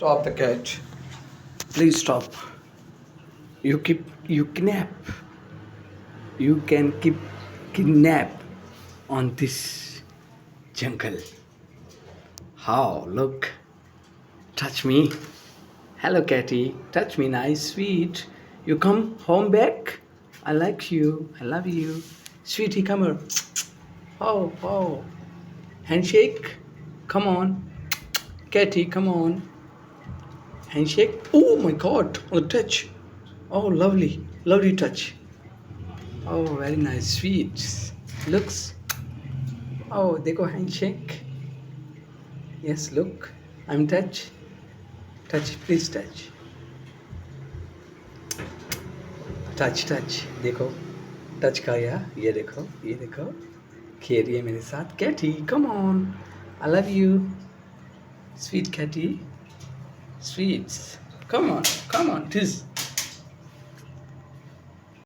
Stop the cat. Please stop. You kidnap. You can keep kidnap on this jungle. How? Look. Touch me. Hello, Catty. Touch me, nice, sweet. You come home back? I like you. I love you. Sweetie, come here. Oh, oh. Handshake. Come on. Catty, come on. Handshake. Oh my god. Oh, touch. Oh, lovely. Lovely touch. Oh, very nice. Sweet. Looks. Oh, they go handshake. Yes, look. I'm touch. Touch, please touch. Touch देखो touch का ये देखो खेल रही है मेरे साथ Katie come on I love you sweet Katie sweets come on TISS